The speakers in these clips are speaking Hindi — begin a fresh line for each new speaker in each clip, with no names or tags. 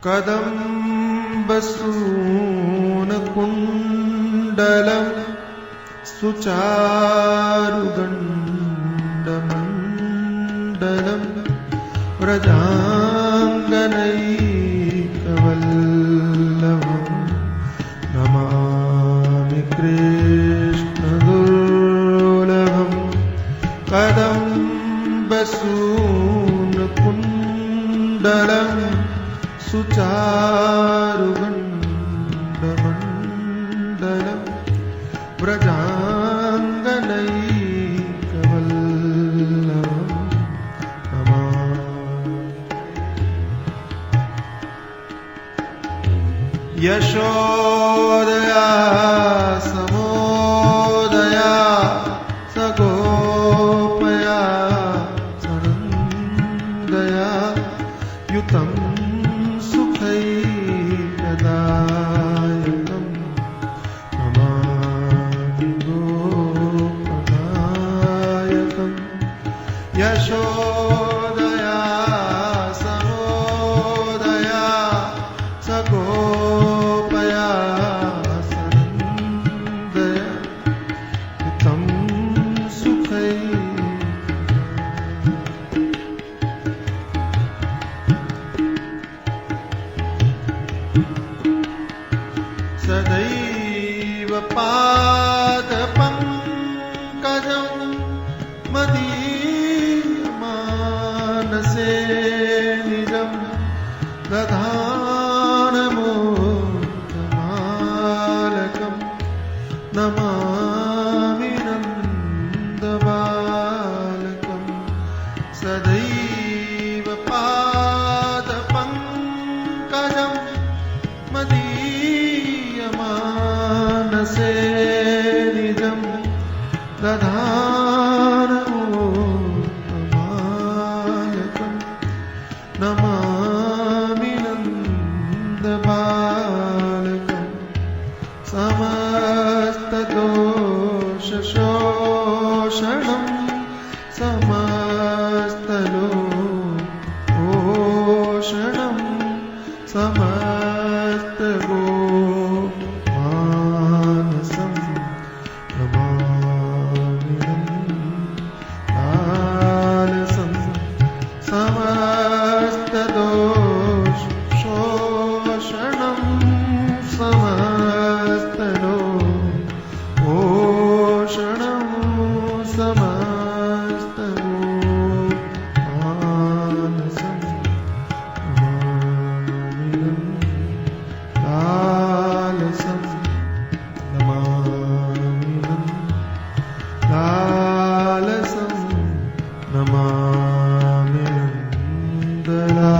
कदम्बसूनकुण्डलं सुचारुदण्डमण्डलं व्रजाङ्गनैकवल्लभं नमामि कृष्णदुर्लभं कदम्बसूनकुण्डलं सुचारुगण्डमण्डलं व्रजाङ्गनैकवल्लभं नमामि। यशोदया समोदया सगोपया सनन्दया युतं सुखैकदायकं नमामि गोपदायकं। यशोदया समोदया सगोपया सनन्दया युतं सदैव पादपङ्कजं मदीयमानसे निजं दधानमोदमालकं नमामि नन्दबालकं। सदैव पादपङ्कजं मदीयमानसे निजं दधानमोदमालकं नमामि नन्दबालकं। समस्तदोषशोषणं समस्तलोषणं समस्तगोमानसं नमामि लालसं। समस्तदोषशोषणं समस्तलोषणं समस्तगोमानसं नमामि लालसं नमामि लालसं नमामि नन्दलालसं।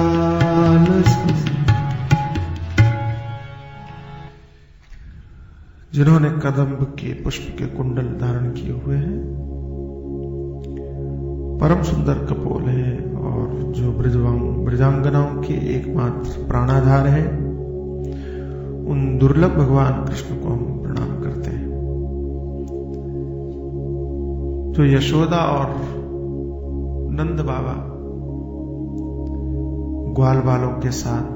जिन्होंने कदम्ब के पुष्प के कुंडल धारण किए हुए हैं, परम सुंदर कपोल है और जो ब्रजांगनाओं के एकमात्र प्राणाधार है, उन दुर्लभ भगवान कृष्ण को हम प्रणाम करते हैं। जो यशोदा और नंद बाबा ग्वाल बालों के साथ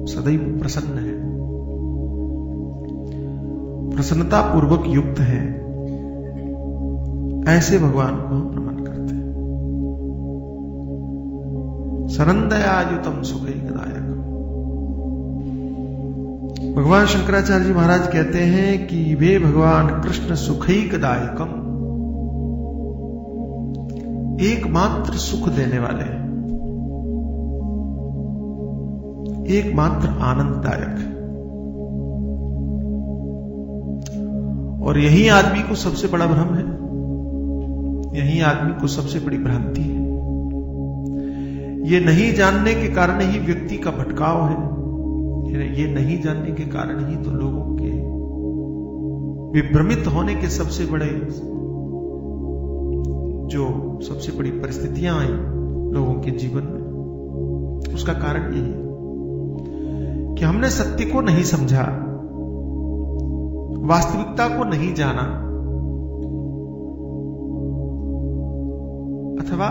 सदैव प्रसन्न है, प्रसन्नता पूर्वक युक्त है, ऐसे भगवान को हम नमन करते हैं। सनन्दयायुतं सुखैकदायकम्। भगवान शंकराचार्य जी महाराज कहते हैं कि वे भगवान कृष्ण सुखैकदायकम्, एकमात्र सुख देने वाले हैं, एकमात्र आनंददायक है। और यही आदमी को सबसे बड़ा भ्रम है, यही आदमी को सबसे बड़ी भ्रांति है। ये नहीं जानने के कारण ही व्यक्ति का भटकाव है, ये नहीं जानने के कारण ही तो लोगों के विभ्रमित होने के सबसे बड़े जो सबसे बड़ी परिस्थितियां आई लोगों के जीवन में, उसका कारण यही है कि हमने सत्य को नहीं समझा, वास्तविकता को नहीं जाना, अथवा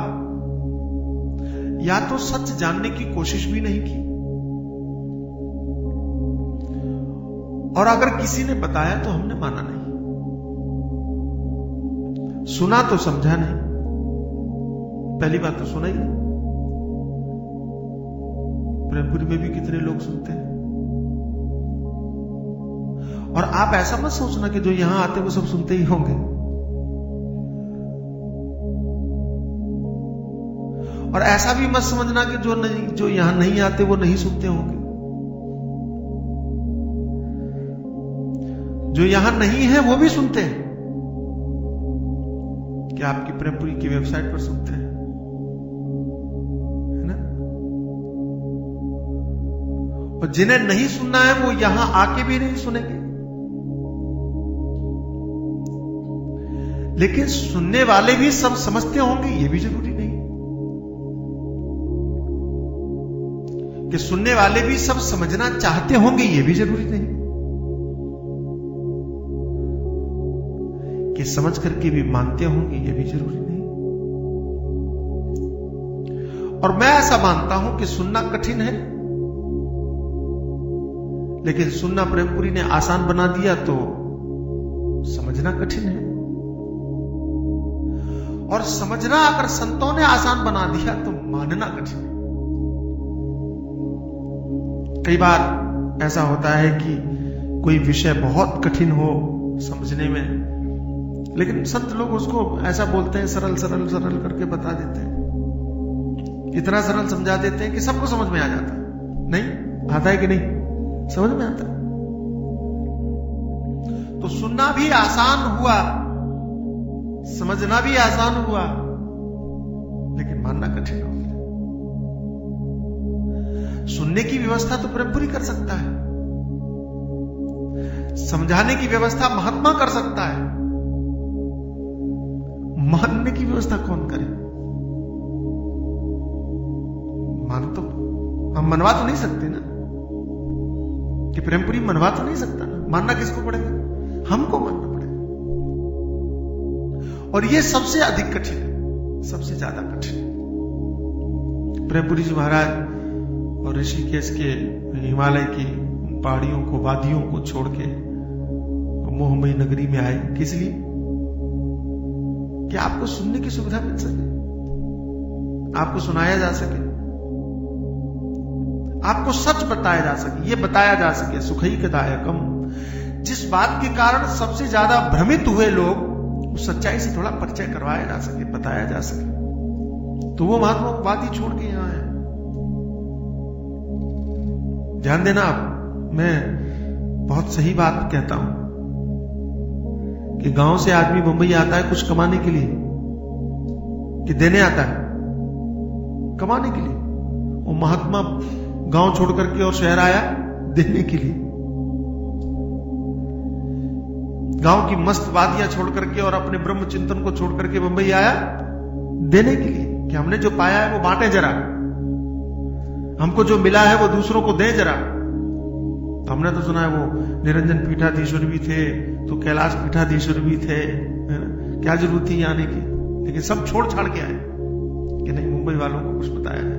या तो सच जानने की कोशिश भी नहीं की और अगर किसी ने बताया तो हमने माना नहीं, सुना तो समझा नहीं। पहली बात तो सुना ही नहीं। प्रेमपुरी में भी कितने लोग सुनते हैं। और आप ऐसा मत सोचना कि जो यहां आते वो सब सुनते ही होंगे। और ऐसा भी मत समझना कि जो यहां नहीं आते वो नहीं सुनते होंगे। जो यहां नहीं है वो भी सुनते हैं। क्या आपकी प्रेमपुरी की वेबसाइट पर सुनते हैं, है ना? और जिन्हें नहीं सुनना है वो यहां आके भी नहीं सुनेंगे। लेकिन सुनने वाले भी सब समझते होंगे ये भी जरूरी नहीं कि सुनने वाले भी सब समझना चाहते होंगे ये भी जरूरी नहीं कि समझ करके भी मानते होंगे ये भी जरूरी नहीं। और मैं ऐसा मानता हूं कि सुनना कठिन है, लेकिन सुनना प्रेमपुरी ने आसान बना दिया तो समझना कठिन है। और समझना अगर संतों ने आसान बना दिया तो मानना कठिन है। कई बार ऐसा होता है कि कोई विषय बहुत कठिन हो समझने में, लेकिन संत लोग उसको ऐसा बोलते हैं, सरल सरल सरल करके बता देते हैं, इतना सरल समझा देते हैं कि सबको समझ में आ जाता है। नहीं आता है कि नहीं? समझ में आता है। तो सुनना भी आसान हुआ, समझना भी आसान हुआ, लेकिन मानना कठिन हो गया। सुनने की व्यवस्था तो प्रेमपुरी कर सकता है, समझाने की व्यवस्था महात्मा कर सकता है, मानने की व्यवस्था कौन करे? मान तो हम मनवा तो नहीं सकते ना, कि प्रेमपुरी मनवा तो नहीं सकता ना। मानना किसको पड़ेगा? हमको मानना पड़ेगा। और यह सबसे अधिक कठिन है, सबसे ज्यादा कठिन। प्रेमपुरी जी महाराज और ऋषिकेश के हिमालय की पहाड़ियों को, वादियों को छोड़ के मोहमयी नगरी में आए। किस लिए? कि आपको सुनने की सुविधा मिल सके, आपको सुनाया जा सके, आपको सच बताया जा सके, ये बताया जा सके सुखैकदायकम। जिस बात के कारण सबसे ज्यादा भ्रमित हुए लोग, उस सच्चाई से थोड़ा परिचय करवाया जा सके, बताया जा सके। तो वो महात्मा वादी छोड़ के यहां है। ध्यान देना आप, मैं बहुत सही बात कहता हूं कि गांव से आदमी मुंबई आता है कुछ कमाने के लिए, कि देने आता है? कमाने के लिए। वो महात्मा गांव छोड़ करके और शहर आया देने के लिए। गांव की मस्त वादियां छोड़ करके और अपने ब्रह्म चिंतन को छोड़ करके मुंबई आया देने के लिए, कि हमने जो पाया है वो बांटे जरा, हमको जो मिला है वो दूसरों को दें जरा। तो हमने तो सुना है वो निरंजन पीठाधीश्वर भी थे, तो कैलाश पीठाधीश्वर भी थे, है ना? क्या जरूरत थी आने की? लेकिन सब छोड़ छाड़ के आए कि नहीं, मुंबई वालों को कुछ बताया है,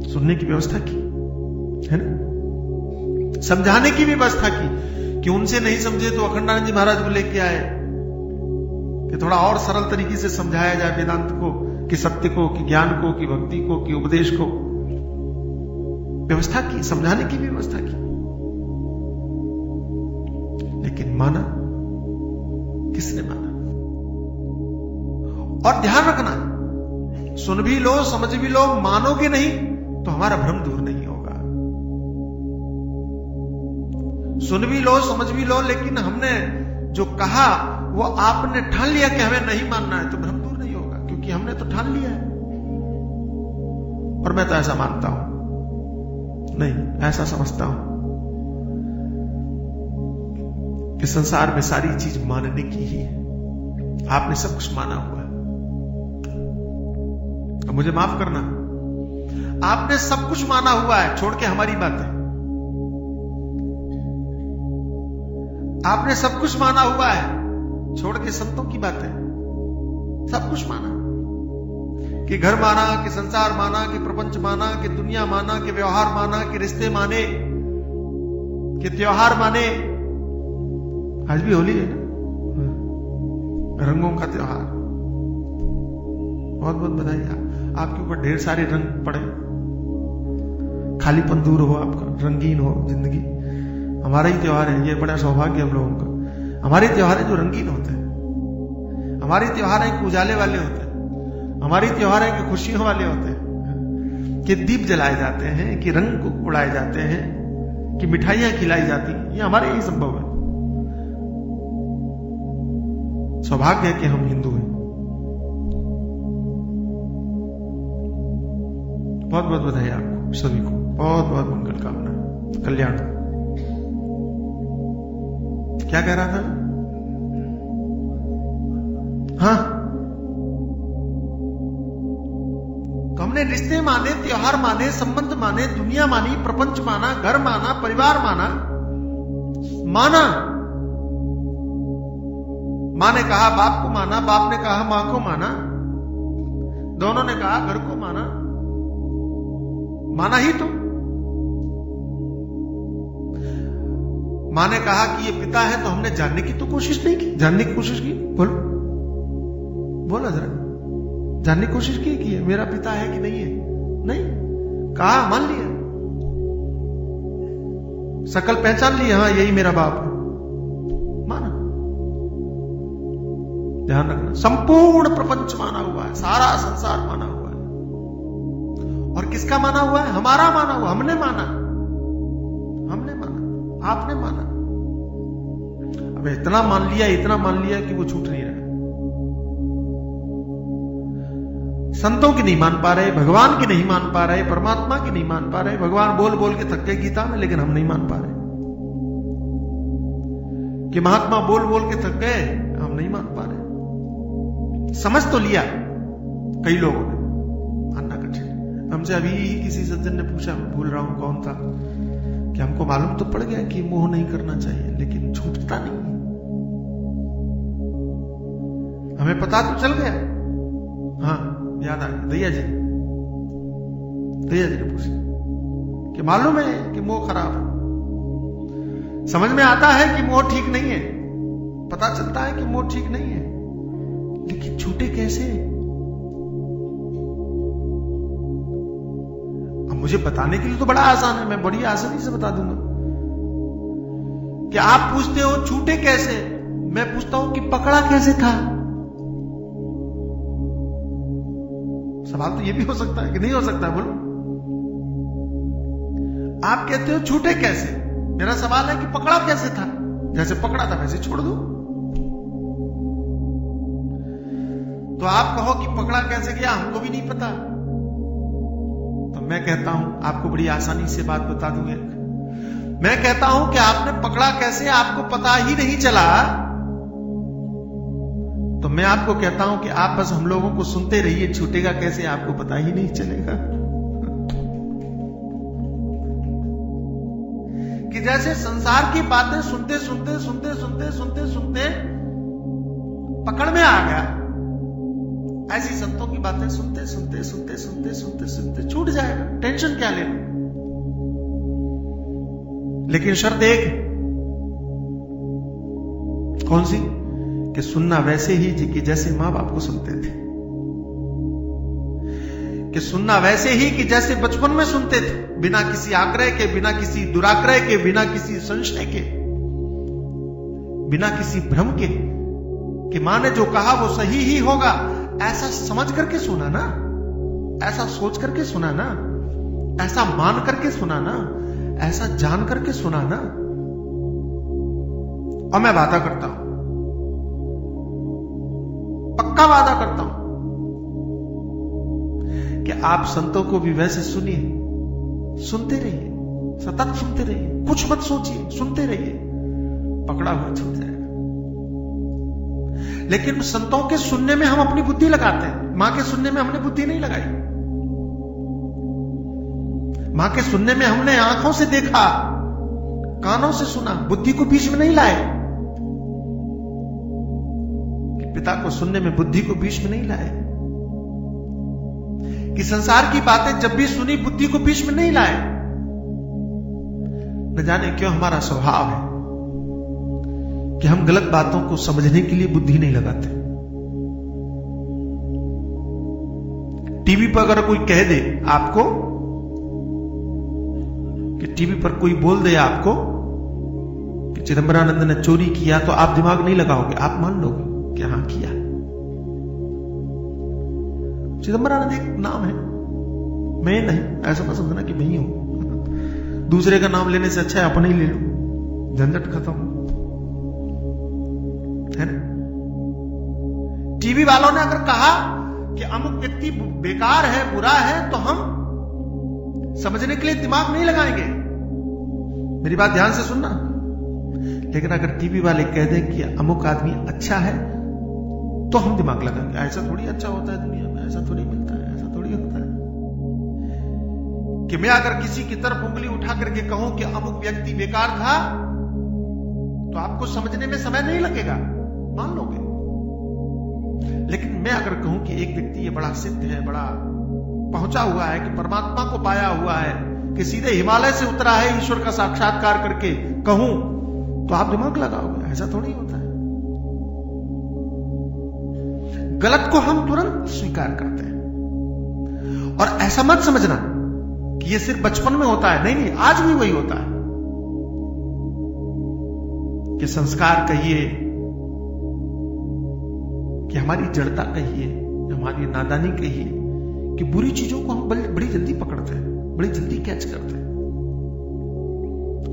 सुनने की व्यवस्था की, है ना? समझाने की व्यवस्था की, कि उनसे नहीं समझे तो अखंडानंद जी महाराज को लेके आए कि थोड़ा और सरल तरीके से समझाया जाए वेदांत को, कि सत्य को, कि ज्ञान को, कि भक्ति को, कि उपदेश को। व्यवस्था की, समझाने की भी व्यवस्था की, लेकिन माना किसने? माना। और ध्यान रखना, सुन भी लो, समझ भी लो, मानोगे नहीं तो हमारा भ्रम दूर नहीं होगा। सुन भी लो, समझ भी लो, लेकिन हमने जो कहा वो आपने ठान लिया कि हमें नहीं मानना है, तो भ्रम दूर नहीं होगा, क्योंकि हमने तो ठान लिया है। और मैं तो ऐसा मानता हूं, नहीं ऐसा समझता हूं कि संसार में सारी चीज मानने की ही है। आपने सब कुछ माना हुआ है। अब मुझे माफ करना, आपने सब कुछ माना हुआ है, छोड़ के हमारी बातें। आपने सब कुछ माना हुआ है, छोड़ के संतों की बातें। सब कुछ माना, कि घर माना, कि संसार माना, कि प्रपंच माना, कि दुनिया माना, कि व्यवहार माना, कि रिश्ते माने, कि त्योहार माने, आज भी होली है ना, रंगों का त्योहार। बहुत बहुत बधाई, आपके ऊपर ढेर सारे रंग पड़े, खालीपन दूर हो आपका, रंगीन हो जिंदगी। हमारा ही त्योहार है ये, बड़ा सौभाग्य हम लोगों का। हमारे त्योहार है जो रंगीन होते हैं, हमारे त्योहार है कि उजाले वाले होते हैं, हमारी त्योहार है कि खुशियों वाले होते हैं, कि दीप जलाए जाते हैं, कि रंग उड़ाए जाते हैं, कि मिठाइयां खिलाई जाती हैं। ये हमारे ही संभव है। सौभाग्य है कि हम हिंदू हैं। बहुत बहुत बधाई आपको सभी को, बहुत बहुत मंगल कामना, कल्याण। क्या कह रहा था? हाँ, तो हमने रिश्ते माने, त्योहार माने, संबंध माने, दुनिया मानी, प्रपंच माना, घर माना, परिवार माना। मां ने कहा बाप को माना, बाप ने कहा मां को माना, दोनों ने कहा घर को माना। माना ही तो। मां ने कहा कि ये पिता है, तो हमने जानने की तो कोशिश नहीं की। जानने की कोशिश की, बोलो बोलो जरा, जानने की कोशिश की कि मेरा पिता है कि नहीं है? नहीं, कहा मान लिया, शकल पहचान ली, हाँ यही मेरा बाप है, माना। ध्यान रखना, संपूर्ण प्रपंच माना हुआ है, सारा संसार माना हुआ है। और किसका माना हुआ है? हमारा माना हुआ। हमने माना, आपने माना। अब इतना मान लिया कि वो छूट नहीं रहा। संतों की नहीं मान पा रहे, भगवान की नहीं मान पा रहे, परमात्मा की नहीं मान पा रहे। भगवान बोल बोल के थक गए गीता में, लेकिन हम नहीं मान पा रहे। कि महात्मा बोल बोल के थक गए, हम नहीं मान पा रहे। समझ तो लिया कई लोगों ने, मानना कठिन। हमसे अभी किसी सज्जन ने पूछा, मैं भूल रहा हूं कौन था, कि हमको मालूम तो पड़ गया कि मोह नहीं करना चाहिए, लेकिन छूटता नहीं। हमें पता तो चल गया। हाँ, याद आ गया, दैया जी ने पूछा कि मालूम है कि मोह खराब है, समझ में आता है कि मोह ठीक नहीं है, पता चलता है कि मोह ठीक नहीं है, लेकिन छूटे कैसे? अब मुझे बताने के लिए तो बड़ा आसान है, मैं बड़ी आसानी से बता दूंगा। कि आप पूछते हो छूटे कैसे, मैं पूछता हूं कि पकड़ा कैसे था। सवाल तो ये भी हो सकता है कि नहीं हो सकता, बोलो। आप कहते हो छूटे कैसे, मेरा सवाल है कि पकड़ा कैसे था? जैसे पकड़ा था वैसे छोड़ दो। तो आप कहो कि पकड़ा कैसे गया, हमको भी नहीं पता। तो मैं कहता हूं, आपको बड़ी आसानी से बात बता दूं एक। मैं कहता हूं कि आपने पकड़ा कैसे, आपको पता ही नहीं चला। तो मैं आपको कहता हूं कि आप बस हम लोगों को सुनते रहिए, छूटेगा कैसे आपको पता ही नहीं चलेगा। कि जैसे संसार की बातें सुनते सुनते सुनते सुनते सुनते सुनते पकड़ में आ गया, ऐसी संतों की बातें सुनते सुनते सुनते सुनते सुनते सुनते छूट जाएगा। टेंशन क्या लेना। लेकिन शर्त एक, कौन सी? कि सुनना वैसे ही कि जैसे मां बाप को सुनते थे। कि सुनना वैसे ही कि जैसे बचपन में सुनते थे, बिना किसी आग्रह के, बिना किसी दुराग्रह के, बिना किसी संशय के, बिना किसी भ्रम के, कि मां ने जो कहा वो सही ही होगा, ऐसा समझ करके सुना ना, ऐसा सोच करके सुना ना, ऐसा मान करके सुना ना, ऐसा जान करके सुना ना। और मैं वादा करता हूं, पक्का वादा करता हूं कि आप संतों को भी वैसे सुनिए, सुनते रहिए, सतत सुनते रहिए, कुछ मत सोचिए, सुनते रहिए, पकड़ा हुआ छूट जाएगा। लेकिन संतों के सुनने में हम अपनी बुद्धि लगाते हैं, मां के सुनने में हमने बुद्धि नहीं लगाई। मां के सुनने में हमने आंखों से देखा, कानों से सुना, बुद्धि को बीच में नहीं लाए। पिता को सुनने में बुद्धि को बीच में नहीं लाए। कि संसार की बातें जब भी सुनी, बुद्धि को बीच में नहीं लाए। न जाने क्यों हमारा स्वभाव है कि हम गलत बातों को समझने के लिए बुद्धि नहीं लगाते। टीवी पर अगर कोई कह दे आपको, कि टीवी पर कोई बोल दे आपको कि चिदंबरानंद ने चोरी किया, तो आप दिमाग नहीं लगाओगे, आप मान लोगे कि हां किया। चिदंबरानंद एक नाम है, मैं नहीं, ऐसा मत समझना कि मैं ही हूं। दूसरे का नाम लेने से अच्छा है अपने ही ले लो, झंझट खत्म, है ना। टीवी वालों ने अगर कहा कि अमुक व्यक्ति बेकार है, बुरा है, तो हम समझने के लिए दिमाग नहीं लगाएंगे। मेरी बात ध्यान से सुनना। लेकिन अगर टीवी वाले कह दें कि अमुक आदमी अच्छा है, तो हम दिमाग लगाएंगे। ऐसा थोड़ी अच्छा होता है दुनिया में, ऐसा थोड़ी मिलता है, ऐसा थोड़ी होता है कि मैं अगर किसी की तरफ उंगली उठा करके कहूं कि अमुक व्यक्ति बेकार था, तो आपको समझने में समय नहीं लगेगा, मान लोगे। लेकिन मैं अगर कहूं कि एक व्यक्ति ये बड़ा सिद्ध है, बड़ा पहुंचा हुआ है, कि परमात्मा को पाया हुआ है, कि सीधे हिमालय से उतरा है ईश्वर का साक्षात्कार करके कहूं, तो आप दिमाग लगाओगे। ऐसा थोड़ी होता है। गलत को हम तुरंत स्वीकार करते हैं। और ऐसा मत समझना कि ये सिर्फ बचपन में होता है, नहीं नहीं, आज भी वही होता है कि संस्कार कहिए, कि हमारी जड़ता कहिए, हमारी नादानी कहिए, कि बुरी चीजों को हम बड़ी जल्दी पकड़ते हैं, बड़ी जल्दी कैच करते हैं,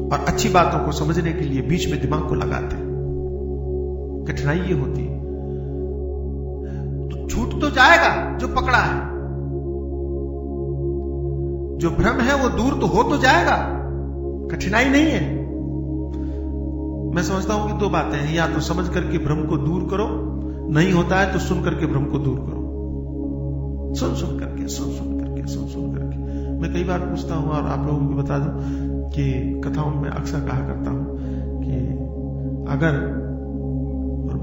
और अच्छी बातों को समझने के लिए बीच में दिमाग को लगाते हैं। कठिनाई ये होती है। तो छूट तो जाएगा जो पकड़ा है, जो भ्रम है वो दूर तो हो तो जाएगा, कठिनाई नहीं है। मैं समझता हूं कि दो बातें हैं, या तो समझ करके भ्रम को दूर करो, नहीं होता है तो सुन करके भ्रम को दूर करो। सुन सुन करके। मैं कई बार पूछता हूं, और आप लोगों को बता दूं कि कथाओं में अक्सर कहा करता हूं कि अगर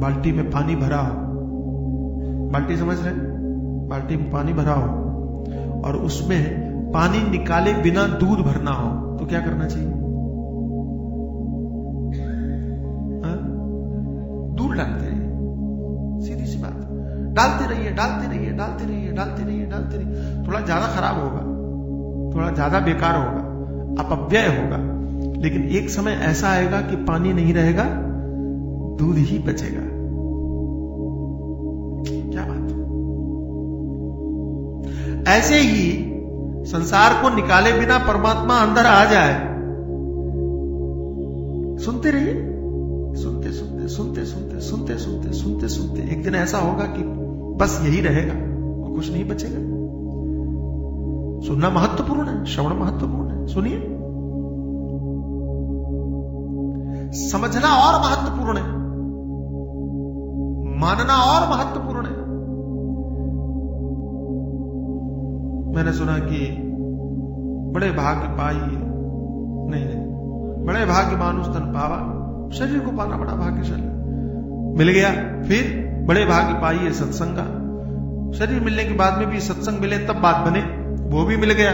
बाल्टी में पानी भरा हो, बाल्टी समझ रहे, बाल्टी में पानी भरा हो और उसमें पानी निकाले बिना दूध भरना हो, तो क्या करना चाहिए? दूध डालते रहिए, सीधी सी बात, डालते रहिए। थोड़ा ज्यादा खराब होगा, थोड़ा ज्यादा बेकार होगा, अपव्यय होगा, लेकिन एक समय ऐसा आएगा कि पानी नहीं रहेगा, दूध ही बचेगा। क्या बात। ऐसे ही संसार को निकाले बिना परमात्मा अंदर आ जाए। सुनते रहिए, सुनते एक दिन ऐसा होगा कि बस यही रहेगा और कुछ नहीं बचेगा। सुनना महत्वपूर्ण है, श्रवण महत्वपूर्ण है, सुनिए। समझना और महत्वपूर्ण है, मानना और महत्वपूर्ण है। मैंने सुना कि बड़े भाग्य पाई, नहीं, बड़े भाग्य मानुष तन पावा, शरीर को पाना बड़ा भाग्यशाली मिल गया। फिर बड़े भाग्य पाइए सत्संगा, शरीर मिलने के बाद में भी सत्संग मिले तब बात बने, वो भी मिल गया।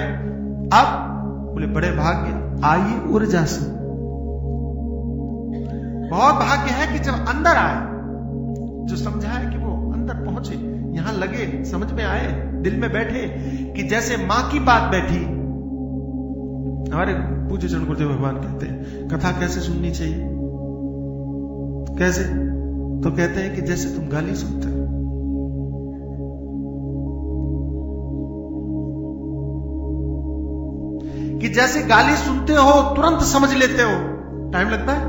अब बोले बड़े भाग्य आइए ऊर्जा से। बहुत भाग्य है कि जब अंदर आए, जो समझा है कि वो अंदर पहुंचे, यहां लगे, समझ में आए, दिल में बैठे, कि जैसे मां की बात बैठी। हमारे पूज्य चरण गुरुदेव भगवान कहते हैं कथा कैसे सुननी चाहिए, कैसे? तो कहते हैं कि जैसे तुम गाली सुनते हो, कि जैसे गाली सुनते हो तुरंत समझ लेते हो, टाइम लगता है।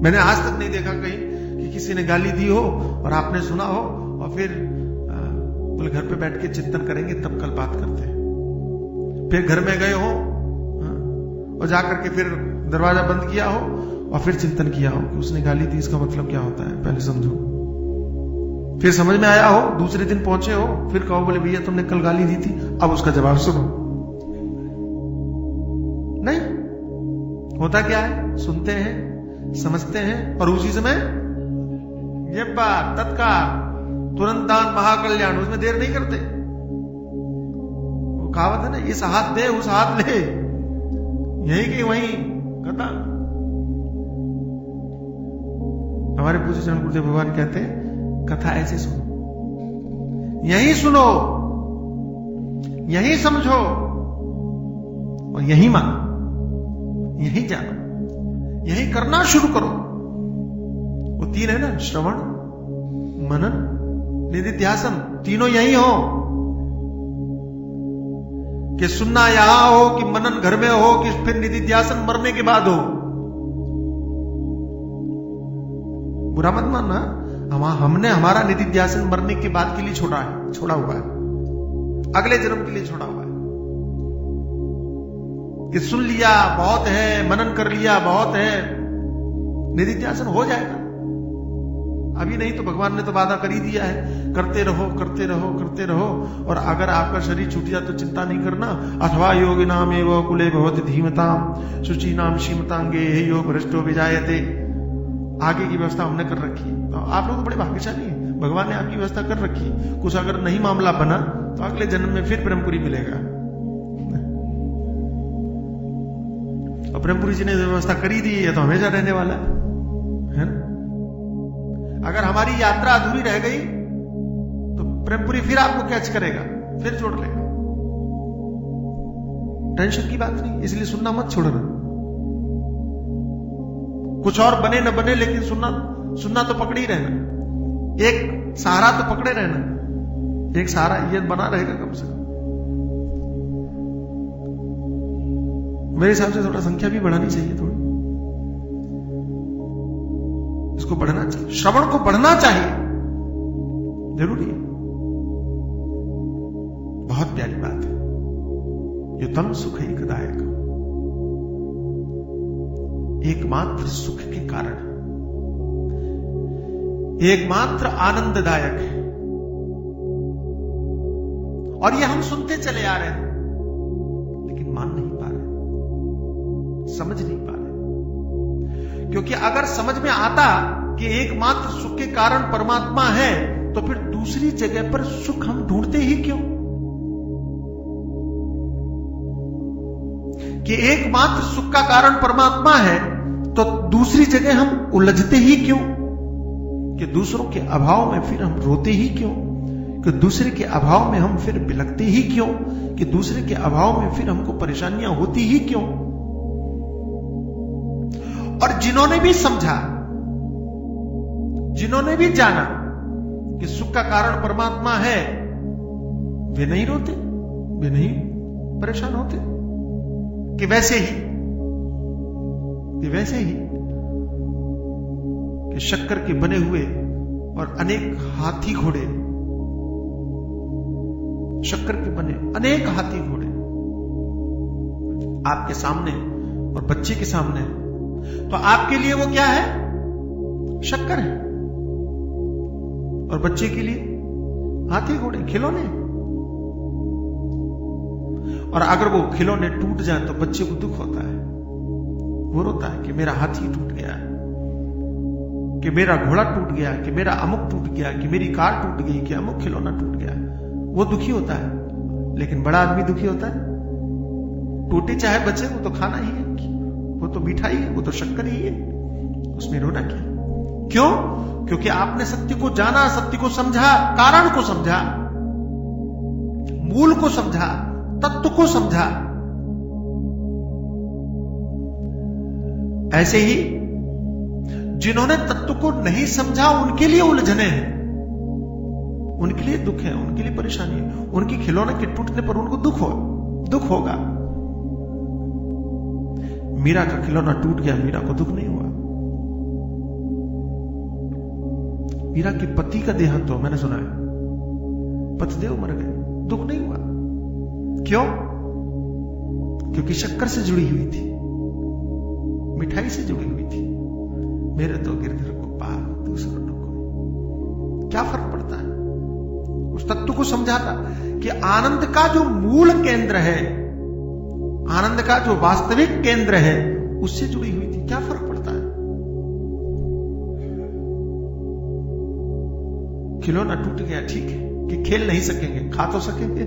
मैंने आज तक नहीं देखा कहीं कि किसी ने गाली दी हो और आपने सुना हो और फिर बोले घर पे बैठ के चिंतन करेंगे तब कल बात करते हैं। फिर घर में गए हो और जाकर के फिर दरवाजा बंद किया हो और फिर चिंतन किया हो कि उसने गाली दी, इसका मतलब क्या होता है, पहले समझो। फिर समझ में आया हो, दूसरे दिन पहुंचे हो, फिर कहो बोले भैया तुमने कल गाली दी थी, अब उसका जवाब सुनो। नहीं, होता क्या है, सुनते हैं, समझते हैं और उसी समय ये बात तत्काल तुरंत दान महाकल्याण, उसमें देर नहीं करते। वो कहावत है ना, इस हाथ दे उस हाथ ले, यही कि वहीं कथा। हमारे पूज्य चरण गुरुदेव भगवान कहते हैं कथा ऐसे सुनो, यही सुनो, यही समझो और यही मानो, यही जानो, यही करना शुरू करो। वो तीन है ना, श्रवण, मनन, निधिध्यासन, तीनों यही हो कि सुनना यहां हो कि मनन घर में हो कि फिर निधिध्यासन मरने के बाद हो। बुरा मत मानना, हमने हमारा निधिध्यासन मरने के बाद के लिए छोड़ा हुआ है, अगले जन्म के लिए छोड़ा हुआ है कि सुन लिया बहुत है, मनन कर लिया बहुत है, निधिध्यासन हो जाएगा। अभी नहीं तो भगवान ने तो वादा कर ही दिया है, करते रहो करते रहो करते रहो। और अगर आपका शरीर छूट जाए तो चिंता नहीं करना। अथवा योगिनाम एव कुले भवति धीमताम शुचीनाम श्रीमतांगे योग भ्रष्टो विजायते। आगे की व्यवस्था हमने कर रखी है। तो आप लोग तो बड़े भाग्यशाली हैं, भगवान ने आपकी व्यवस्था कर रखी है। कुछ अगर नहीं मामला बना तो अगले जन्म में फिर ब्रह्मपुरी मिलेगा। और ब्रह्मपुरी जी ने व्यवस्था करी दी है तो हमेशा रहने वाला है ना। अगर हमारी यात्रा अधूरी रह गई तो ब्रह्मपुरी फिर आपको कैच करेगा, फिर जोड़ लेगा। टेंशन की बात नहीं, इसलिए सुनना मत छोड़ना। कुछ और बने न बने लेकिन सुनना तो पकड़े ही रहना। एक सहारा तो पकड़े रहना, एक सहारा ये बना रहेगा कम से कम। मेरे हिसाब से थोड़ा संख्या भी बढ़ानी चाहिए, थोड़ी इसको बढ़ना चाहिए, श्रवण को बढ़ना चाहिए, जरूरी है। बहुत प्यारी बात है। युतम सुख एकदायक, एकमात्र सुख के कारण, एकमात्र आनंददायक है। और ये हम सुनते चले आ रहे हैं लेकिन मान नहीं पा रहे, समझ नहीं पा रहे। क्योंकि अगर समझ में आता कि एकमात्र सुख के कारण परमात्मा है तो फिर दूसरी जगह पर सुख हम ढूंढते ही क्यों? कि एकमात्र सुख का कारण परमात्मा है तो दूसरी जगह हम उलझते ही क्यों? कि दूसरों के अभाव में फिर हम रोते ही क्यों? कि दूसरे के अभाव में हम फिर बिलखते ही क्यों? कि दूसरे के अभाव में फिर हमको परेशानियां होती ही क्यों? और जिन्होंने भी समझा, जिन्होंने भी जाना कि सुख का कारण परमात्मा है, वे नहीं रोते, वे नहीं परेशान होते। कि वैसे ही कि शक्कर के बने हुए और अनेक हाथी घोड़े, शक्कर के बने अनेक हाथी घोड़े आपके सामने और बच्चे के सामने, तो आपके लिए वो क्या है? शक्कर है। और बच्चे के लिए हाथी घोड़े, खिलौने। और अगर वो खिलौने टूट जाए तो बच्चे को दुख होता है, वो रोता है कि मेरा हाथी टूट गया, कि मेरा घोड़ा टूट गया, कि मेरा अमुक टूट गया, कि मेरी कार टूट गई, कि अमुक खिलौना टूट गया। वो दुखी होता है। लेकिन बड़ा आदमी दुखी होता है? टूटे चाहे बचे, वो तो खाना ही है, वो तो मिठाई है, वो तो शक्कर ही है, उसमें रोना क्या? क्यों? क्योंकि आपने सत्य को जाना, सत्य को समझा, कारण को समझा, मूल को समझा, तत्व को समझा। ऐसे ही जिन्होंने तत्व को नहीं समझा उनके लिए उलझने हैं, उनके लिए दुख है, उनके लिए परेशानी है। उनकी खिलौने के टूटने पर उनको दुख होगा। मीरा का खिलौना टूट गया, मीरा को दुख नहीं हुआ। मीरा के पति का देहांत हो, मैंने सुना है, पतिदेव मर गए, दुख नहीं हुआ। क्यों? क्योंकि शक्कर से जुड़ी हुई थी, मिठाई से जुड़ी हुई थी। मेरे तो गिरधर को पा, दूसरों को क्या फर्क पड़ता है? उस तत्व को समझाता कि आनंद का जो मूल केंद्र है, आनंद का जो वास्तविक केंद्र है, उससे जुड़ी हुई थी। क्या फर्क पड़ता है? खिलौना टूट गया, ठीक है, कि खेल नहीं सकेंगे, खा तो सकेंगे।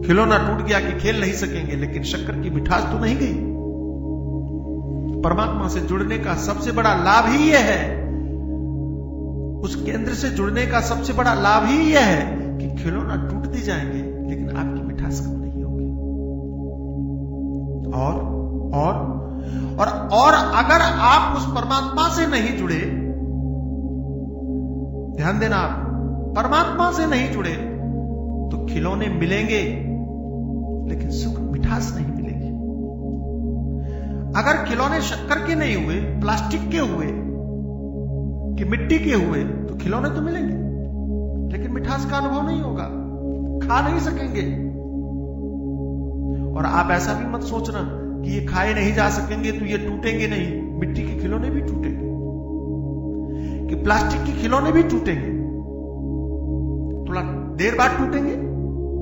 खिलौना टूट गया कि खेल नहीं सकेंगे, लेकिन शक्कर की मिठास तो नहीं गई। परमात्मा से जुड़ने का सबसे बड़ा लाभ ही यह है, उस केंद्र से जुड़ने का सबसे बड़ा लाभ ही यह है कि खिलौना टूटते जाएंगे लेकिन आपकी मिठास कम नहीं होगी। और अगर आप उस परमात्मा से नहीं जुड़े, ध्यान देना, आप परमात्मा से नहीं जुड़े तो खिलौने मिलेंगे लेकिन सुख मिठास नहीं मिलेगी। अगर खिलौने शक्कर के नहीं हुए, प्लास्टिक के हुए कि मिट्टी के हुए, तो खिलौने तो मिलेंगे लेकिन मिठास का अनुभव नहीं होगा, खा नहीं सकेंगे। और आप ऐसा भी मत सोचना कि ये खाए नहीं जा सकेंगे तो ये टूटेंगे नहीं। मिट्टी के खिलौने भी टूटेंगे, कि प्लास्टिक के खिलौने भी टूटेंगे, थोड़ा देर बाद टूटेंगे,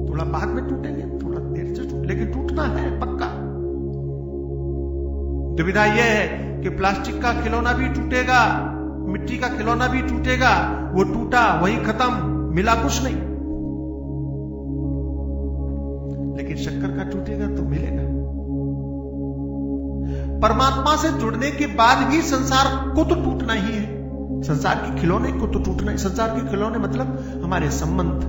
थोड़ा बाद में टूटेंगे, थोड़ा देर से टूटेंगे, लेकिन टूटना है पक्का। दुविधा यह है कि प्लास्टिक का खिलौना भी टूटेगा, मिट्टी का खिलौना भी टूटेगा, वो टूटा वही खत्म, मिला कुछ नहीं। लेकिन शक्कर का टूटेगा तो मिलेगा। परमात्मा से जुड़ने के बाद भी संसार को तो टूटना ही है, संसार के खिलौने को तो टूटना है। संसार के खिलौने मतलब हमारे संबंध,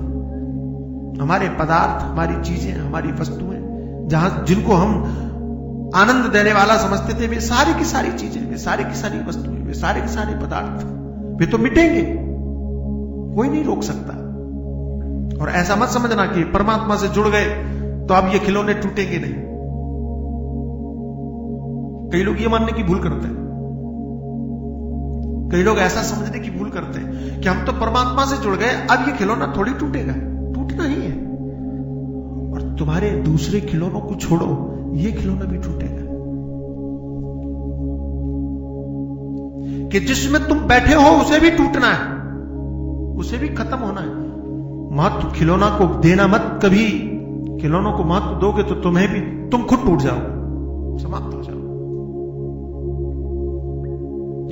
हमारे पदार्थ, हमारी चीजें, हमारी वस्तुएं, जिनको हम आनंद देने वाला समझते थे, वे सारी की सारी चीजें, वे सारी की सारी वस्तुएं, वे सारे के सारे पदार्थ, वे तो मिटेंगे, कोई नहीं रोक सकता। और ऐसा मत समझना कि परमात्मा से जुड़ गए तो अब ये खिलौने टूटेंगे नहीं। कई लोग ये मानने की भूल करते हैं, कई लोग ऐसा समझने की भूल करते हैं कि हम तो परमात्मा से जुड़ गए, अब ये खिलौना थोड़ी टूटेगा। टूटना ही है। और तुम्हारे दूसरे खिलौनों को छोड़ो, ये खिलौना भी टूटेगा। कि जिसमें तुम बैठे हो उसे भी टूटना है, उसे भी खत्म होना है। महत्व खिलौना को देना मत कभी। खिलौनों को महत्व दोगे तो तुम्हें भी, तुम खुद टूट जाओ, समाप्त हो जाओ।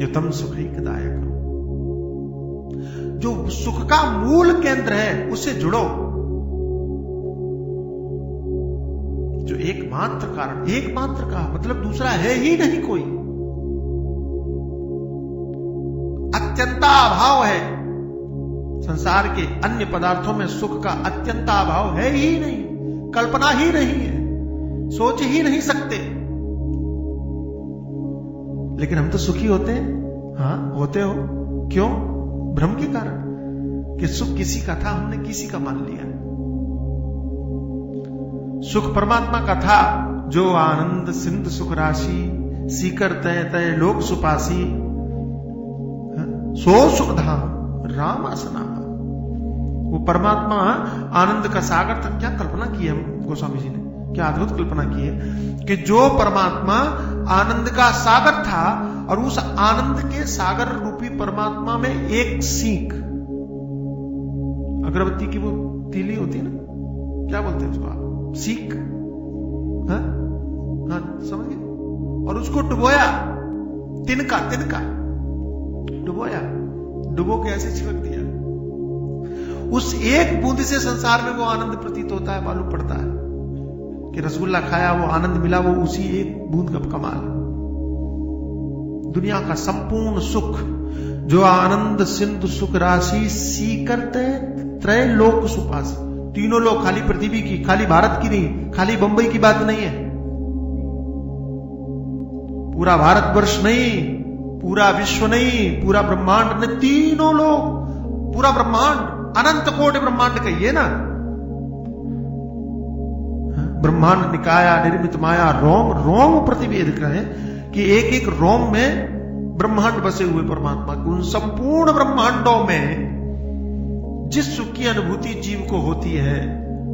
यतम सुखैकदायक, जो सुख का मूल केंद्र है उससे जुड़ो। जो एकमात्र कारण, एकमात्र का मतलब दूसरा है ही नहीं कोई, अत्यंताभाव है। संसार के अन्य पदार्थों में सुख का अत्यंताभाव है ही नहीं, कल्पना ही नहीं है, सोच ही नहीं सकते। लेकिन हम तो सुखी होते हैं। हाँ होते हो, क्यों? भ्रम के कारण, कि सुख किसी का था, हमने किसी का मान लिया। सुख परमात्मा का था, जो आनंद सिंध सुख राशि, सीकर तय तय लोक सुपासी, सो सुख धाम राम आसना। वो परमात्मा आनंद का सागर था। क्या कल्पना की है गोस्वामी जी ने, क्या अद्भुत कल्पना की है कि जो परमात्मा आनंद का सागर था और उस आनंद के सागर रूपी परमात्मा में एक सीख, अगरबत्ती की वो तीली होती है ना, क्या बोलते हैं उसको आप, सीख, हाँ समझ गए, और उसको डुबोया, तिनका डुबोया, डुबो के ऐसे छिड़क दिया। उस एक बूंद से संसार में वो आनंद प्रतीत होता है, मालूम पड़ता है कि रसगुल्ला खाया, वो आनंद मिला, वो उसी एक बूंद का कमाल। दुनिया का संपूर्ण सुख, जो आनंद सिंधु सुख राशि, सीकरते त्रय लोक सुपास, तीनों लोग, खाली पृथ्वी की, खाली भारत की नहीं, खाली बंबई की बात नहीं है, पूरा भारतवर्ष नहीं, पूरा विश्व नहीं, पूरा ब्रह्मांड नहीं, तीनों लोग, पूरा ब्रह्मांड, अनंत कोटि ब्रह्मांड कहिए ना। ब्रह्मांड निकाया निर्मित माया, रोम रोम प्रतिवेद करें कि एक एक रोम में ब्रह्मांड बसे हुए परमात्मा, उन संपूर्ण ब्रह्मांडों में जिस सुख की अनुभूति जीव को होती है,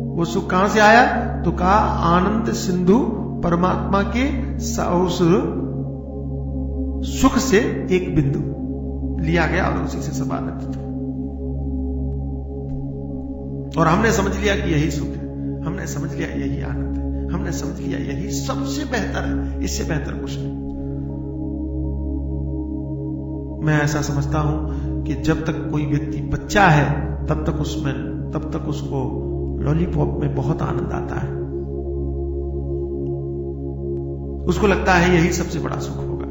वो सुख कहां से आया? तो कहा आनंद सिंधु परमात्मा के उस सुख से एक बिंदु लिया गया और उसी से सब आनंद था। और हमने समझ लिया कि यही सुख है, हमने समझ लिया यही आनंद है, हमने समझ लिया यही सबसे बेहतर है, इससे बेहतर कुछ नहीं। मैं ऐसा समझता हूं कि जब तक कोई व्यक्ति बच्चा है तब तक उसको लॉलीपॉप में बहुत आनंद आता है। उसको लगता है यही सबसे बड़ा सुख होगा,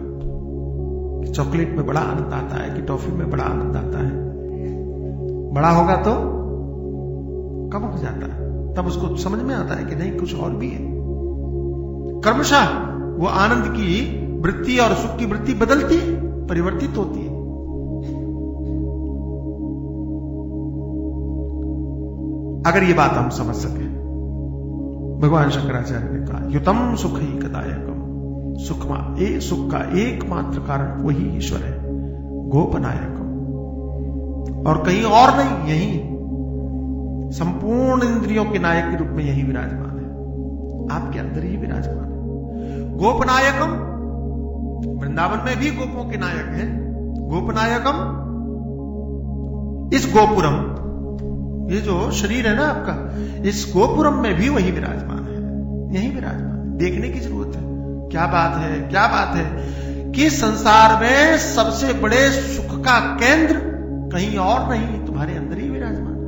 कि चॉकलेट में बड़ा आनंद आता है, कि टॉफी में बड़ा आनंद आता है। बड़ा होगा तो कम हो जाता है, तब उसको समझ में आता है कि नहीं, कुछ और भी है। कर्मशः वो आनंद की वृत्ति और सुख की वृत्ति बदलती है, परिवर्तित होती है। अगर ये बात हम समझ सके, भगवान शंकराचार्य ने कहा युतम सुख ही कदायकम, सुख का एकमात्र कारण वही ईश्वर है, गोपनायकम, और कहीं और नहीं, यही संपूर्ण इंद्रियों के नायक के रूप में यही विराजमान है, आपके अंदर ही विराजमान है। गोपनायकम, वृंदावन में भी गोपों के नायक हैं। गोपनायकम, इस गोपुरम, ये जो शरीर है ना आपका, इस गोपुरम में भी वही विराजमान है, यही विराजमान है। देखने की जरूरत है। क्या बात है, क्या बात है कि संसार में सबसे बड़े सुख का केंद्र कहीं और नहीं, तुम्हारे अंदर ही विराजमान है।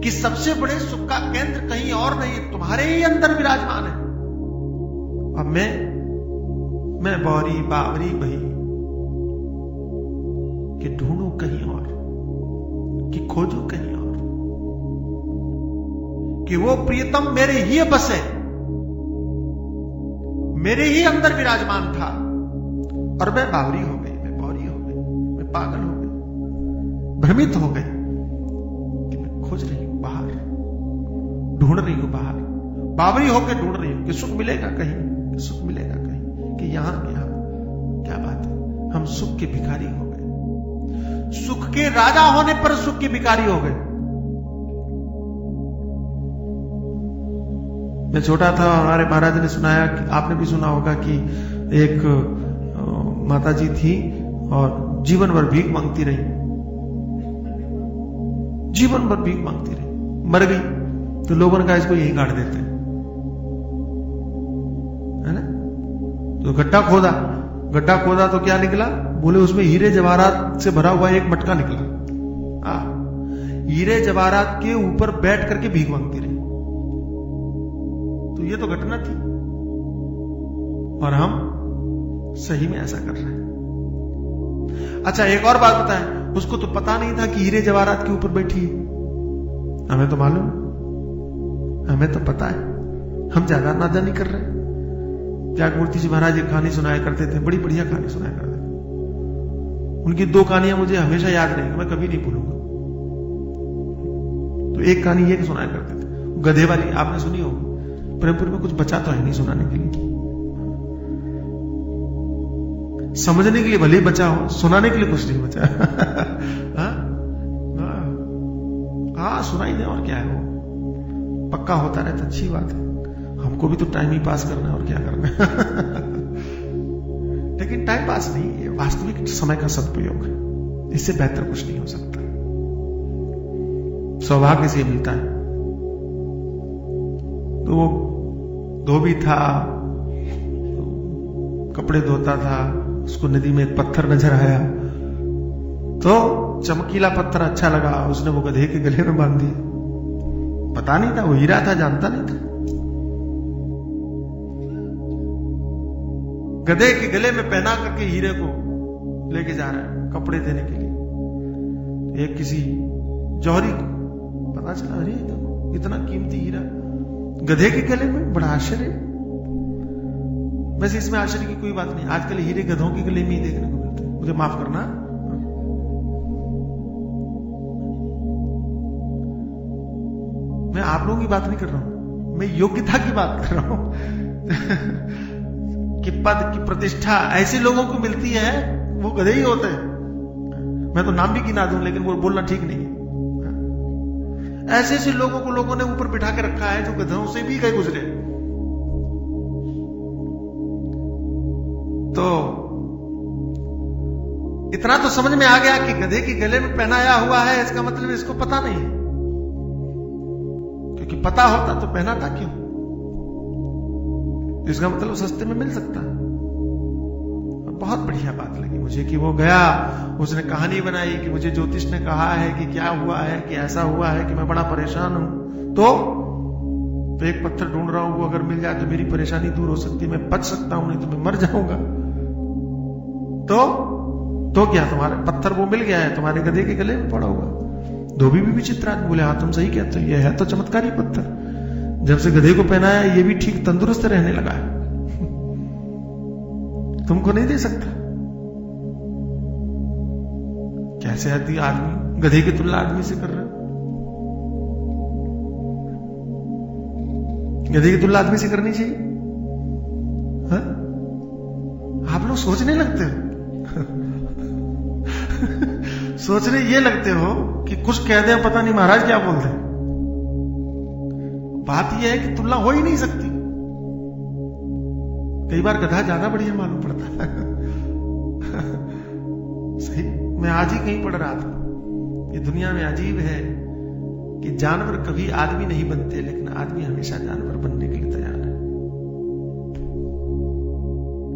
कि सबसे बड़े सुख का केंद्र कहीं और नहीं, तुम्हारे ही अंदर विराजमान है। अब मैं बौरी बावरी बही कि ढूंढूं कहीं और, कि खोजूं कहीं और, कि वो प्रियतम मेरे ही बसे, मेरे ही अंदर विराजमान था, और मैं बावरी हो गई, मैं बौरी हो गई, मैं पागल हो गई, भ्रमित हो गई कि मैं खोज रही हूं बाहर, ढूंढ रही हूं बाहर, बावरी होकर ढूंढ रही हूं कि सुख मिलेगा कहीं, कि सुख मिलेगा कहीं, कि यहां क्या बात है, हम सुख के भिखारी हो गए। सुख के राजा होने पर सुख के भिखारी हो गए। मैं छोटा था, हमारे महाराज ने सुनाया, कि आपने भी सुना होगा, कि एक माता जी थी और जीवन भर भीख मांगती रही, जीवन भर भीख मांगती रही, मर गई तो लोगों ने कहा इसको यही गाड़ देते हैं, है ना। तो गड्ढा खोदा तो क्या निकला, बोले उसमें हीरे जवाहरात से भरा हुआ एक मटका निकला। हीरे जवाहरात के ऊपर बैठ करके भीख मांगती रही। तो ये तो घटना थी, और हम सही में ऐसा कर रहे हैं। अच्छा, एक और बात बताएं, उसको तो पता नहीं था कि हीरे जवाहरात के ऊपर बैठी है। हमें तो मालूम, हमें तो पता है, हम ज्यादा नादानी कर रहे हैं। त्यागमूर्ति जी महाराज एक कहानी सुनाया करते थे, बड़ी बढ़िया कहानी सुनाया करते थे। उनकी 2 कहानियां मुझे हमेशा याद रहेंगी, मैं कभी नहीं भूलूंगा। तो एक कहानी ये सुनाया करते थे, गधे वाली, आपने सुनी होगी। प्रेमपुर में कुछ बचा तो है नहीं सुनाने के लिए, समझने के लिए भले ही बचा हो, सुनाने के लिए कुछ नहीं बचा। हाँ, सुनाई दे, और क्या है, वो पक्का होता रहे तो अच्छी बात है। हमको भी तो टाइम ही पास करना है, और क्या करना है। लेकिन टाइम पास नहीं, ये वास्तविक समय का सदुपयोग है, इससे बेहतर कुछ नहीं हो सकता। सौभाग्य से मिलता है। तो वो धोबी था, कपड़े धोता था, उसको नदी में एक पत्थर नजर आया, तो चमकीला पत्थर अच्छा लगा, उसने वो गधे के गले में बांध दिया। पता नहीं था वो हीरा था, जानता नहीं था। गधे के गले में पहना करके हीरे को लेके जा रहा है कपड़े देने के लिए। एक किसी जौहरी को पता चला, अरे तो इतना कीमती हीरा गधे के गले में, बड़ा आश्चर्य। वैसे इसमें आश्चर्य की कोई बात नहीं, आजकल हीरे गधों के गले में ही देखने को मिलते हैं, मुझे माफ करना। मैं आप लोगों की बात नहीं कर रहा हूं, मैं योग्यता की बात कर रहा हूं। कि पद की प्रतिष्ठा ऐसे लोगों को मिलती है, वो गधे ही होते हैं। मैं तो नाम भी गिना दूं, लेकिन वो बोलना ठीक नहीं है। ऐसे ऐसे लोगों को लोगों ने ऊपर बिठा के रखा है जो गधों से भी गए गुजरे। तो इतना तो समझ में आ गया कि गधे के गले में पहनाया हुआ है, इसका मतलब इसको पता नहीं है, क्योंकि पता होता तो पहनाता क्यों? इसका मतलब सस्ते में मिल सकता है। बहुत बढ़िया बात लगी मुझे कि वो गया, उसने कहानी बनाई कि मुझे ज्योतिष ने कहा है कि क्या हुआ है, कि ऐसा हुआ है कि मैं बड़ा परेशान हूं, तो एक पत्थर ढूंढ रहा हूं, वो अगर मिल जाए तो मेरी परेशानी दूर हो सकती है, मैं बच सकता हूं, नहीं तो मैं मर जाऊंगा। तो क्या तुम्हारा पत्थर वो मिल गया है, तुम्हारे गधे के गले में पड़ा हुआ। धोबी भी विचित्र आदमी बोले, हाँ तुम सही कहते हो, ये है तो चमत्कारी पत्थर, जब से गधे को पहनाया ये भी ठीक तंदुरुस्त रहने लगा है, तुमको नहीं दे सकता। कैसे आती आदमी गधे की तुलना आदमी से कर रहे हो? गधे की तुलना आदमी से करनी चाहिए? हा? आप लोग सोचने लगते हो सोचने ये लगते हो कि कुछ कह दे पता नहीं महाराज क्या बोल दे। बात यह है कि तुलना हो ही नहीं सकती। कई बार गधा ज्यादा बढ़िया मालूम पड़ता है सही। मैं आज ही कहीं पढ़ रहा था, ये दुनिया में अजीब है कि जानवर कभी आदमी नहीं बनते, लेकिन आदमी हमेशा जानवर बनने के लिए तैयार है।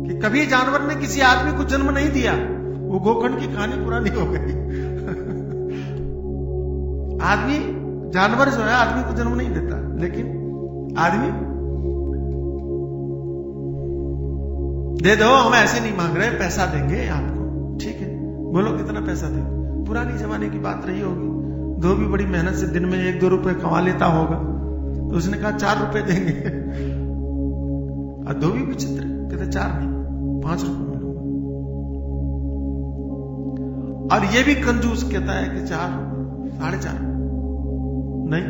कि कभी जानवर ने किसी आदमी को जन्म नहीं दिया, वो गोखंड की कहानी पुरानी हो गई आदमी, जानवर जो है आदमी को जन्म नहीं देता, लेकिन आदमी दे दो, हम ऐसे नहीं मांग रहे, पैसा देंगे आपको, ठीक है बोलो कितना पैसा देंगे। पुरानी जमाने की बात रही होगी, धोबी बड़ी मेहनत से दिन में 1-2 रुपए कमा लेता होगा, तो उसने कहा 4 रुपए देंगे और धोबी विचित्र कहते 4 नहीं 5 रुपए में लूंगा। और ये भी कंजूस कहता है कि 4 4.5 नहीं,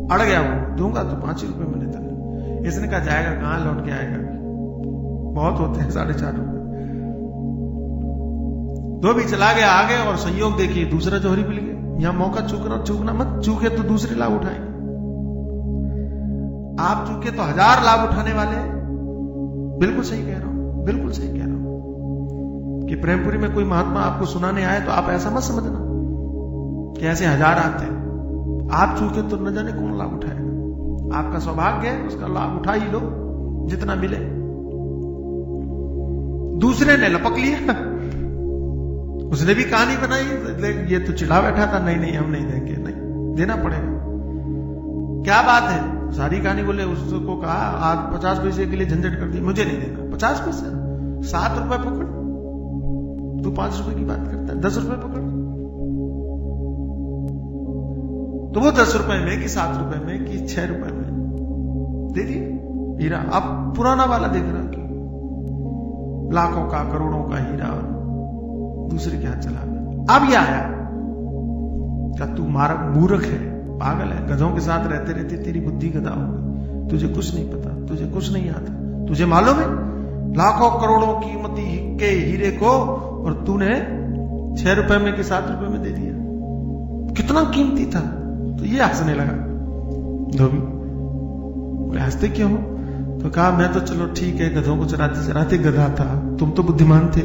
अड़ गया वो, दूंगा तो 5 रुपए में लेता नहीं। इसने कहा जाएगा कहां, लौट के आएगा, बहुत होते हैं 4.5 रुपए। धोबी चला गया आगे, और संयोग देखिए दूसरा जौहरी मिल गया। यहां मौका चूकना मत, चूके तो दूसरे लाभ उठाएंगे, आप चूके तो 1000 लाभ उठाने वाले हैं। बिल्कुल सही कह रहा हूं, बिल्कुल सही कह रहा हूं कि प्रेमपुरी में कोई महात्मा आपको सुनाने आए तो आप ऐसा मत समझना कि ऐसे 1000 आते हैं। आप चूके तो न जाने कौन लाभ उठाएगा, आपका सौभाग्य है, उसका लाभ उठा ही लो जितना मिले। दूसरे ने लपक लिया, उसने भी कहानी बनाई, ये तो चिढ़ा बैठा था, नहीं नहीं हम नहीं देंगे, नहीं देना पड़ेगा। क्या बात है, सारी कहानी बोले। उसको कहा आज 50 पैसे के लिए झंझट कर दी, मुझे नहीं देना 50 पैसे, 7 रुपए पकड़, तू 5 रुपए की बात करता है, 10 रुपए पकड़। तो वो 10 रुपए में कि 7 रुपए में कि 6 रुपए में दे दिया हीरा। अब पुराना वाला देख रहा कि लाखों का करोड़ों का हीरा दूसरे के हाथ चला गया। अब यह आया क्या तू मारा मूर्ख है, पागल है, गधों के साथ रहते रहते तेरी बुद्धि गधा हो गई, तुझे कुछ नहीं पता, तुझे कुछ नहीं आता। तुझे मालूम है लाखों करोड़ों कीमती के हीरे को और तूने 6 रुपए में कि 7 रुपए में दे दिया, कितना कीमती था। तो ये हंसने लगा धोबी, बोले हंसते क्यों हो? तो कहा मैं तो चलो ठीक है गधों को चराते चराते गधा था, तुम तो बुद्धिमान थे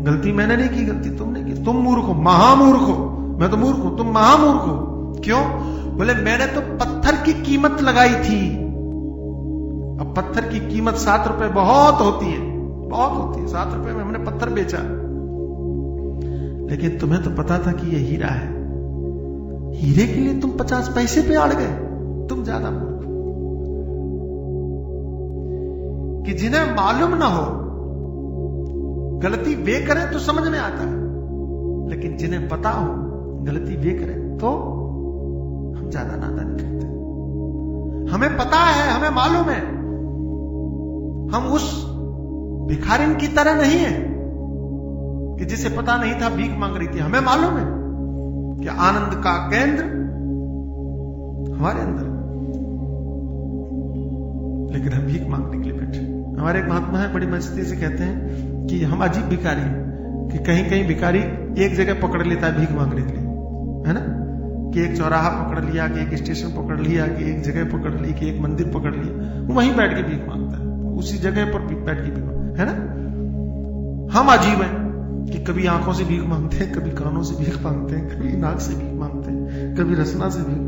गलती मैंने नहीं की, गलती तुमने की, तुम मूर्ख हो, महामूर्ख हो। मैं तो मूर्ख हूं, तुम महामूर्ख हो। क्यों? बोले मैंने तो पत्थर की कीमत लगाई थी। अब पत्थर की कीमत 7 रुपए बहुत होती है, बहुत होती है। 7 रुपए में हमने पत्थर बेचा, लेकिन तुम्हें तो पता था कि यह हीरा है। हीरे के लिए तुम 50 पैसे पे अड़ गए, तुम ज्यादा मूर्ख। कि जिन्हें मालूम ना हो, गलती वे करें तो समझ में आता है, लेकिन जिन्हें पता हो गलती वे करें तो हम ज्यादा नादान करते हैं। हमें पता है, हमें मालूम है, हम उस भिखारिन की तरह नहीं है कि जिसे पता नहीं था भीख मांग रही थी। हमें मालूम है कि आनंद का केंद्र हमारे अंदर है, लेकिन हम भीख मांगने के लिए बैठे। हमारे एक महात्मा है, बड़ी मस्ती से कहते हैं कि हम अजीब भिखारी हैं, कि कहीं कहीं भिखारी एक जगह पकड़ लेता है भीख मांगने के लिए, है ना, कि एक चौराहा पकड़ लिया, कि एक स्टेशन पकड़ लिया, कि एक जगह पकड़ ली, कि एक मंदिर पकड़ लिया, वहीं बैठ के भीख मांगता है, उसी जगह पर बैठ के भीख, है ना। हम अजीब हैं कि कभी आंखों से भीख मांगते हैं, कभी कानों से भीख मांगते हैं, कभी नाक से भीख मांगते हैं, कभी रसना से भीख।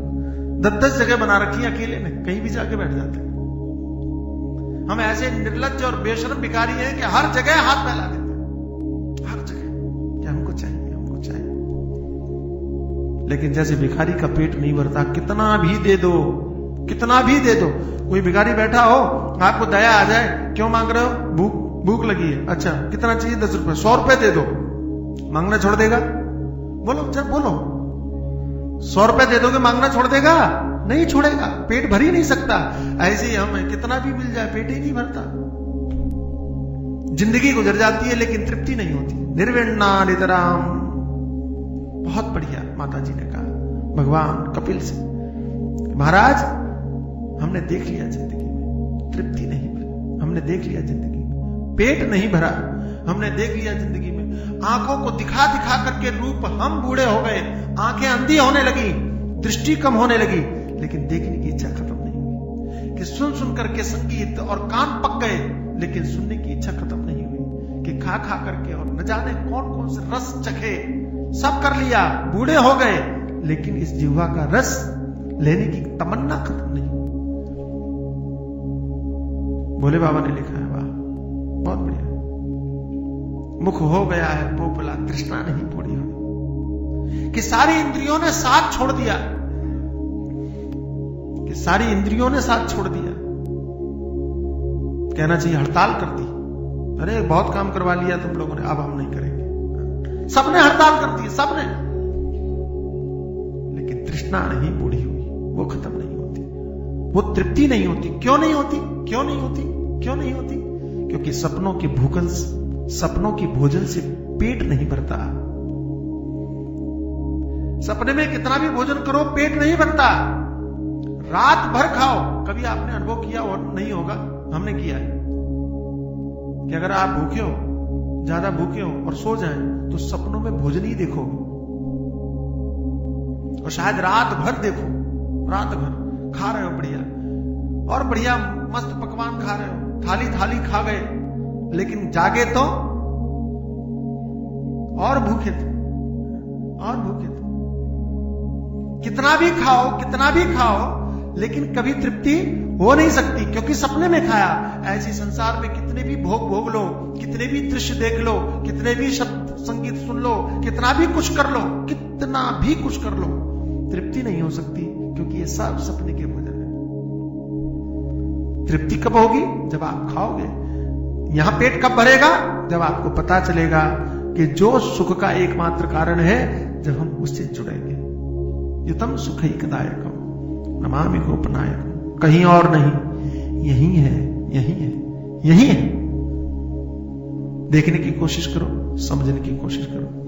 10-10 जगह बना रखी है अकेले ने, कहीं भी जाके बैठ जाते हैं। हम ऐसे निर्लज्ज और बेशर्म भिखारी हैं कि हर जगह हाथ फैला देते हैं, हर जगह कि हमको चाहिए, हमको चाहिए। लेकिन जैसे भिखारी का पेट नहीं भरता, कितना भी दे दो, कितना भी दे दो। कोई भिखारी बैठा हो, आपको दया आ जाए, क्यों मांग रहे हो? भूख लगी है। अच्छा कितना चाहिए? 10 रुपए। 100 रुपए दे दो, मांगना छोड़ देगा? बोलो जब बोलो, 100 रुपए दे दोगे मांगना छोड़ देगा? नहीं छोड़ेगा, पेट भर ही नहीं सकता। ऐसे ही हम कितना भी मिल जाए पेट ही नहीं भरता। जिंदगी गुजर जाती है लेकिन तृप्ति नहीं होती। निर्विण्णा नितराम, बहुत बढ़िया माता जी ने कहा भगवान कपिल से, महाराज हमने देख लिया जिंदगी में तृप्ति नहीं भरी, हमने देख लिया जिंदगी में पेट नहीं भरा, हमने देख लिया जिंदगी में आंखों को दिखा दिखा करके रूप हम बूढ़े हो गए, आंखें अंधी होने लगी, दृष्टि कम होने लगी, लेकिन देखने की इच्छा खत्म नहीं हुई। कि सुन सुन करके संगीत और कान पक गए, लेकिन सुनने की इच्छा खत्म नहीं हुई। कि खा खा करके और न जाने कौन कौन से रस चखे, सब कर लिया, बूढ़े हो गए, लेकिन इस जिह्वा का रस लेने की तमन्ना खत्म नहीं हुई। भोले बाबा ने लिखा है, वाह बहुत बढ़िया। मुख हो गया है पोपला, तृष्णा नहीं पूरी हुई। कि सारी इंद्रियों ने साथ छोड़ दिया, कि सारी इंद्रियों ने साथ छोड़ दिया, कहना चाहिए हड़ताल कर दी। अरे बहुत काम करवा लिया तुम लोगों ने, अब हम नहीं करेंगे। सबने हड़ताल कर दी, सबने, लेकिन तृष्णा नहीं पूरी हुई, वो खत्म नहीं होती, वो तृप्ति नहीं होती। क्यों नहीं होती? क्यों नहीं होती? क्यों नहीं होती? क्योंकि सपनों के भूखन, सपनों की भोजन से पेट नहीं भरता। सपने में कितना भी भोजन करो पेट नहीं भरता। रात भर खाओ, कभी आपने अनुभव किया और नहीं होगा, हमने किया है कि अगर आप भूखे हो, ज्यादा भूखे हो और सो जाएं, तो सपनों में भोजन ही देखोगे, और शायद रात भर देखो, रात भर खा रहे हो बढ़िया और बढ़िया मस्त पकवान खा रहे हो, थाली थाली खा गए, लेकिन जागे तो और भूखे थे, और भूखे थे। कितना भी खाओ, कितना भी खाओ, लेकिन कभी तृप्ति हो नहीं सकती, क्योंकि सपने में खाया। ऐसे संसार में कितने भी भोग भोग लो, कितने भी दृश्य देख लो, कितने भी शब्द संगीत सुन लो, कितना भी कुछ कर लो, कितना भी कुछ कर लो, तृप्ति नहीं हो सकती, क्योंकि ये सब सपने के भोजन है। तृप्ति कब होगी? जब आप खाओगे। यहां पेट कब भरेगा? जब आपको पता चलेगा कि जो सुख का एकमात्र कारण है, जब हम उससे जुड़ेंगे। युतम सुख एकदायकम नमामि गोपनायकम, कहीं और नहीं, यही है, यही है, यही है। देखने की कोशिश करो, समझने की कोशिश करो।